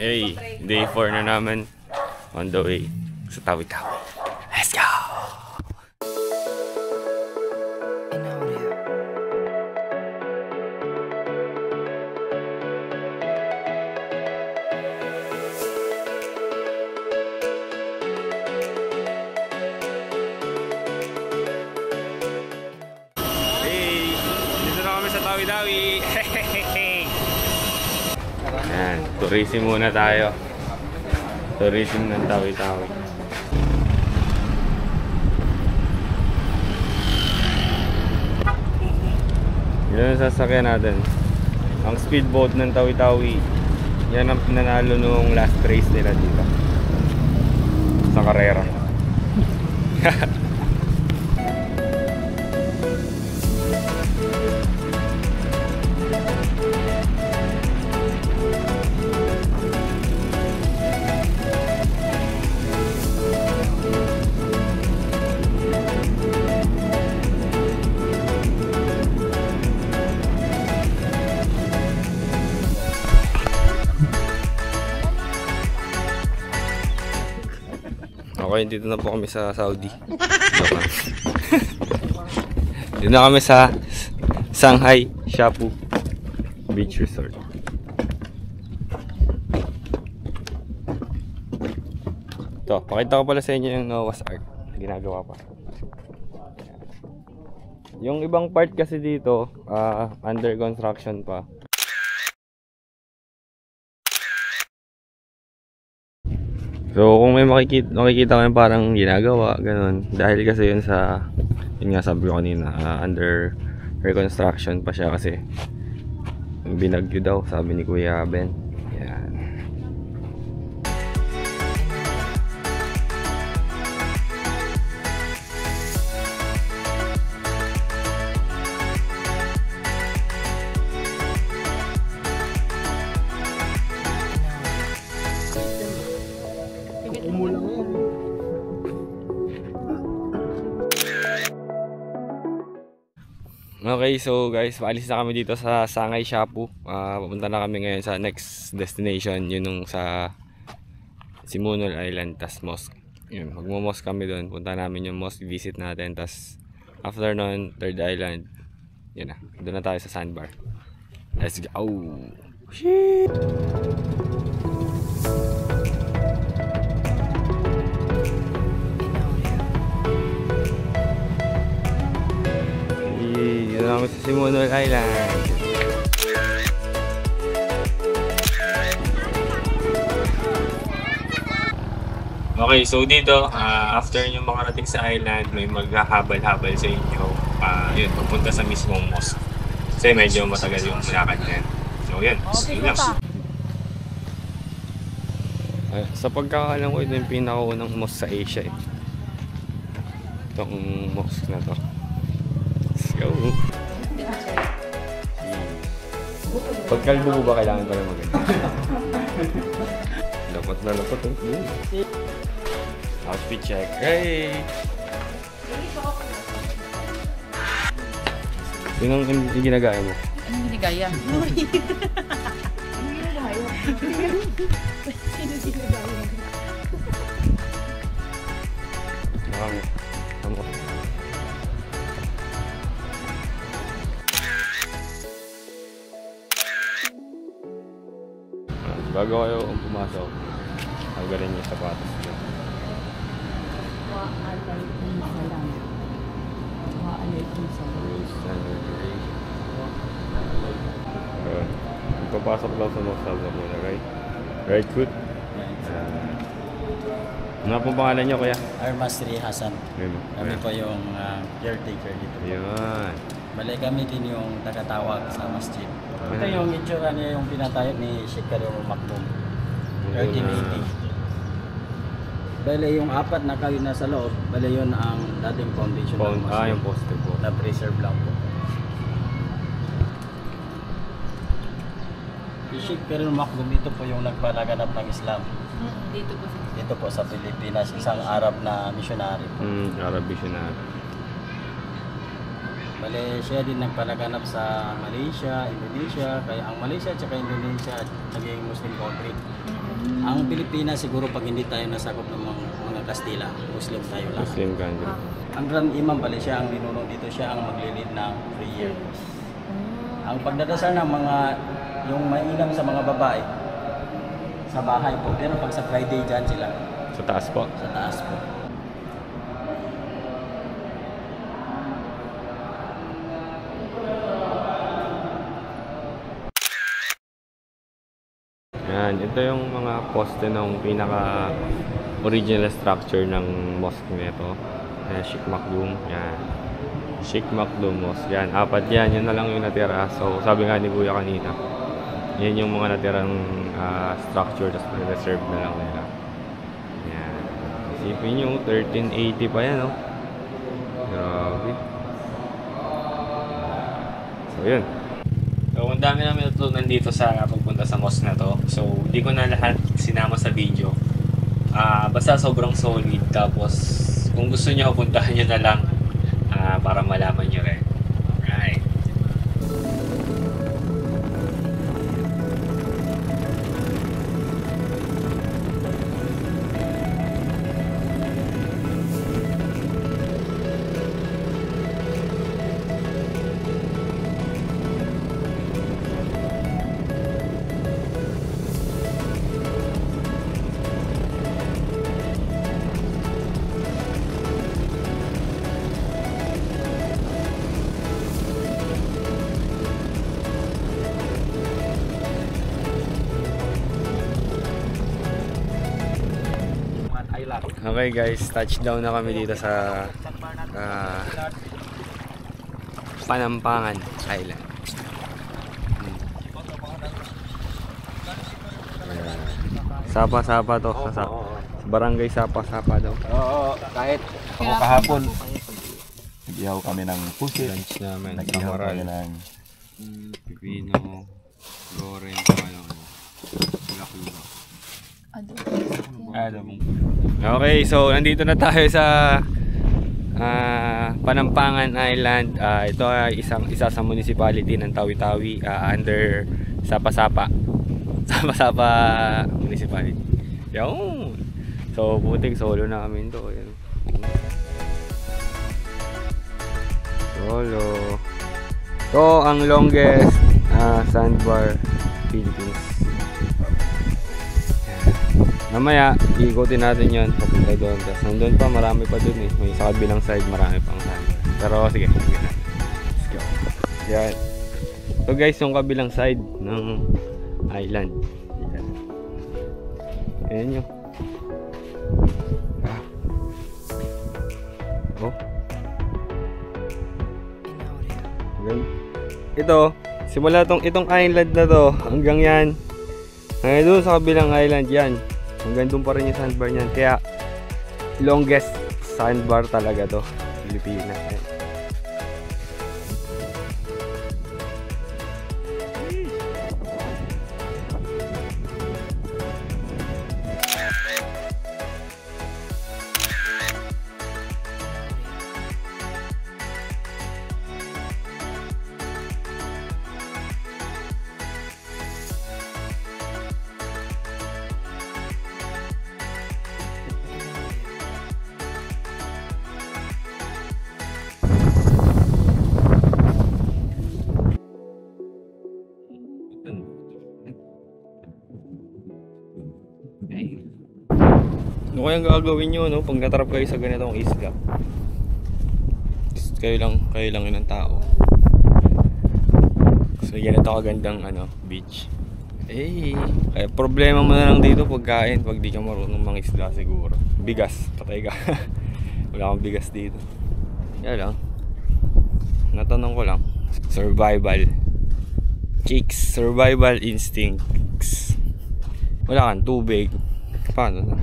Hey, day 4 na naman on the way sa Tawi-Tawi. Let's go! Hey, dito na kami sa Tawi-Tawi. Ayan, tourism muna tayo. Tourism ng Tawi-Tawi. Yan ang sasakyan natin. Ang speedboat ng Tawi-Tawi. Yan ang nanalo nung last race nila dito sa karera. Okay, dito na po kami sa Saudi. Dito na kami sa Shanghai Shapu Beach Resort. Ito, pakita ko pala sa inyo yung Noah's Ark. Ginagawa pa. Yung ibang part kasi dito, under construction pa. So kung may makikita kayo parang ginagawa, ganun. Dahil kasi yun sa, yun nga sabi ko kanina, under reconstruction pa siya kasi binagyo daw, sabi ni Kuya Ben. Yan. Okay, so guys, paalis na kami dito sa Shanghai Shapu. Pupunta na kami ngayon sa next destination, yun nung sa Simunul Island, tas mosque. Yun, magmo-mosque kami doon. Punta namin yung mosque, visit natin, tas after nun, third island. Yun na, doon na tayo sa sandbar. Let's go! Shit! Dito namin sa Simunul Island. Okay, so dito, after nyo makarating sa island, may maghahabal-habal sa inyo. Yun, pupunta sa mismong mosque. Kasi medyo matagal yung lakad yan. So yun, yun lang. Sa pagkakaalam ko, ito yung pinakaunang mosque sa Asia eh. Itong mosque na to. Let's go! Pagkalbo mo ba kailangan pa na maganda? Dapat na dapat eh. Outfit check. Hey! Sinong yung ginagaya mo? Anong ginagaya? Sino ginagaya? Marami. Ano? Bago kayo pumasok, tanggalin yung sapatos nyo. Wa'alaikum salam. Wa'alaikum salam. Pagpapasok daw sa mosque muna, right? Right foot? Ano pong pangalan nyo, kuya? Armasri Hasan. Kami po yung caretaker dito. Yan. Bale kami din yung tagatawag sa masjid. Ito yung itsura niya yung pinatayot ni Sheikh Karim Maktoum. 1380. Bale yung apat na kayo nasa loob, bale yun ang dating foundation ng masjid. Yung poste po. Na-preserve lang po. Si Sheikh Karim Maktoum, ito po yung nagpalaganap ng Islam. Dito po sa Pilipinas, isang Arab na missionary. Arab missionary. Bale, siya din nagpalaganap sa Malaysia, Indonesia, kaya ang Malaysia at Indonesia naging Muslim country. Ang Pilipinas siguro pag hindi tayo nasakop ng mga Kastila, Muslim tayo lang. Muslim country. Ang Grand Imam bali siya ang ninuno dito, siya ang maglilid ng prayer. Ang pagdadasal ng mga yung mainam sa mga babae sa bahay po, pero pag sa Friday dyan sila Sa taas po. sa taas po. Yan, ito yung mga poste ng pinaka original structure ng mosque nito. Sheikh Makdum. Yan. Sheikh Makdum Mosque. Yan, apat yan. Yan na lang yung natira. So, sabi nga ni Kuya kanina, yan yung mga natirang structure, tapos reserve na lang nila. Yan. Isipin nyo, 1380 pa yan, oh. Grabe. So, yun. So, ang dami namin natutunan dito sa pagpunta sa mosque na to. So, hindi ko na lahat sinama sa video. Basta sobrang solid. Tapos, kung gusto nyo, puntahan nyo na lang para malaman nyo rin. Alright. Okay guys, touchdown na kami dito sa Panampangan Island. Sapa-sapa to. Sa barangay Sapa-sapa daw. Oo, kahit ako kahapon. Nag-ihaw kami ng pusit. Lunch namin. Nag-ihaw Kamaral. kami ng Pipino. Loren. Okay, so nandito na tayo sa Panampangan Island. Ito ay isa sa municipality ng Tawi-Tawi under Sapa-Sapa. Sapa-Sapa municipality. Yan. So putik solo na kami ito. Yan. Solo. Ito ang longest sandbar Philippines. Mamaya, iikutin natin yon papunta doon. Tapos nandun pa, marami pa doon eh. May sa kabilang side, marami pang side. Pero sige, sige na. Let's go. Yan. So guys, yung kabilang side ng island. Yan. Ayan nyo. Oh. Ayan. Ito, simula itong island na to, hanggang yan. Hanggang doon sa kabilang island yan. Hanggang doon pa rin yung sandbar niyan. Kaya longest sandbar talaga to Pilipinas. Ano kayang gagawin nyo, no? Pag natrap kayo sa ganitong isla, kayo lang yun ang tao. So yan, ito kagandang beach. Kaya problema mo na lang dito pagkain pag di ka marunong mangisda siguro. Bigas, patay ka. Wala kang bigas dito. Yan lang. Natanong ko lang. Survival chicks, survival instincts. Wala kang tubig. Paano na?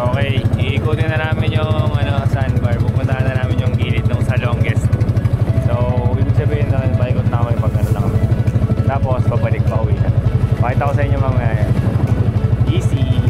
Okay, iikutin na namin yung sandbar. Pupuntahan na namin yung gilid nung sa longest. So, ibig sabihin na paikot na kami pag na kami. Tapos, babalik pa uwi na. Pakita ko sa inyo mamaya. Easy!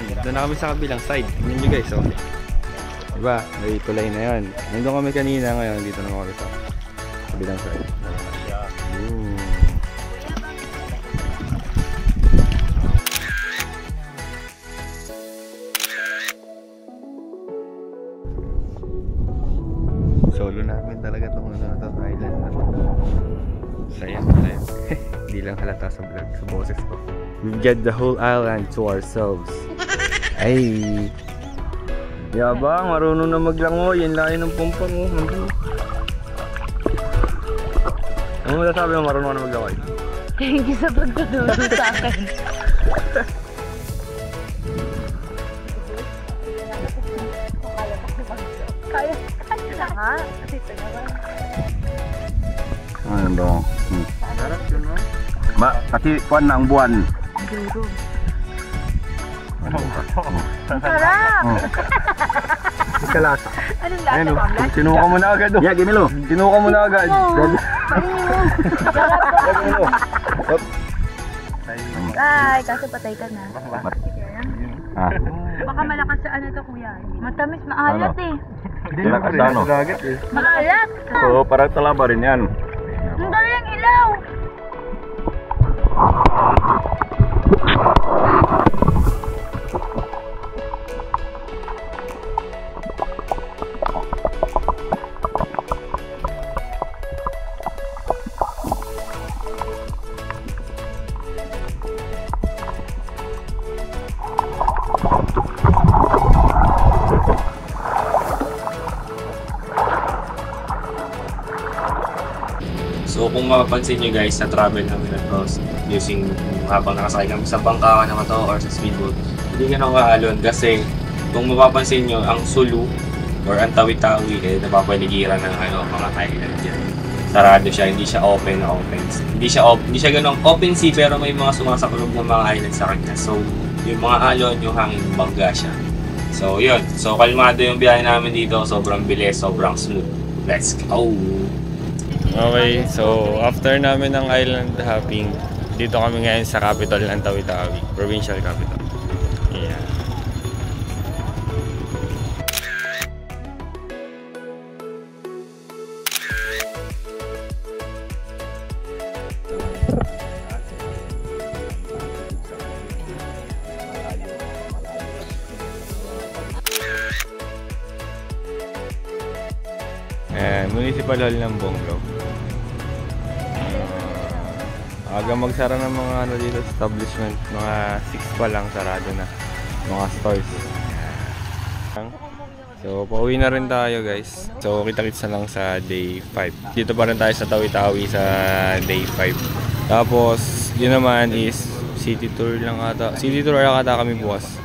Ayan, doon na kami sa kabilang side. Tingnan nyo guys, oh. Diba? May tulay na yun. Nandun kami kanina, ngayon dito na kami sa kabilang side. Ooh. Solo namin talaga itong island na to. Saya. Hindi lang halata sa vlog, sa boses ko. We've got the whole island to ourselves. Ay! Yabang, marunong na maglangoy. Yan layo ng pumpang mo. Ano mo nasabi mo marunong na maglangoy? Thank you sa pagtuturo sa akin. Kaya na nga. Ano dong? Kasi kuan na ang buwan. Duro. Ang sarap! Kalasa. Anong lasa, Pamela? Sinuka mo na agad. Yeah, ginilo. Sinuka mo na agad. Ay, kaso patay ka na. Ah. Baka malakas sa ano to, kuya. Matamis, maalat eh. Hindi na kasi ano. Maalat! Oo, parang talaba rin yan. Ang galing ilaw! So kung mapapansin nyo guys, sa travel namin na to using habang nakasakay kami sa bangka naman to or sa speedboat, hindi ka nang kaalon kasi kung mapapansin nyo, ang Sulu or ang Tawi-Tawi napapaligiran ng mga island dyan. Sarado siya, hindi siya open na open. Hindi siya ganong open sea pero may mga sumasakulog ng mga island sa kanya. So yung mga alon, yung hangin, bangga siya. So yun, so kalmado yung biyahe namin dito, sobrang bilis, sobrang smooth. Let's go! Okay, so after namin ng island hopping, dito kami ngayon sa capital ng Tawi-Tawi, provincial capital. Yeah. Municipal Hall ng Bonggao. Aga magsara ng mga ano dito, establishment, mga 6 pa lang sarado na mga stores. So pauwi na rin tayo guys. So kita-kits na lang sa day 5. Dito pa rin tayo sa Tawi-Tawi sa day 5. Tapos yun naman is city tour lang ata. City tour lang ata kami bukas.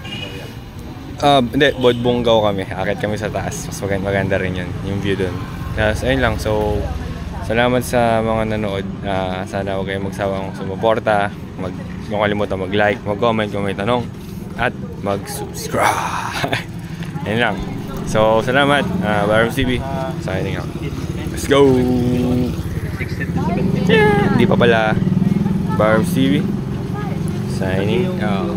Hindi, Bonggao kami. Akit kami sa taas. Mas maganda rin yun, yung view dun. Yes, ayun lang. So, salamat sa mga nanood. Sana huwag kayong magsawang sumuporta. Huwag kalimutan mag-like, mag-comment kung may tanong. At mag-subscribe. Ayun lang. So, salamat. Barb TV. Signing out. Let's go! Yeah, hindi pa pala. Barb TV. Signing out.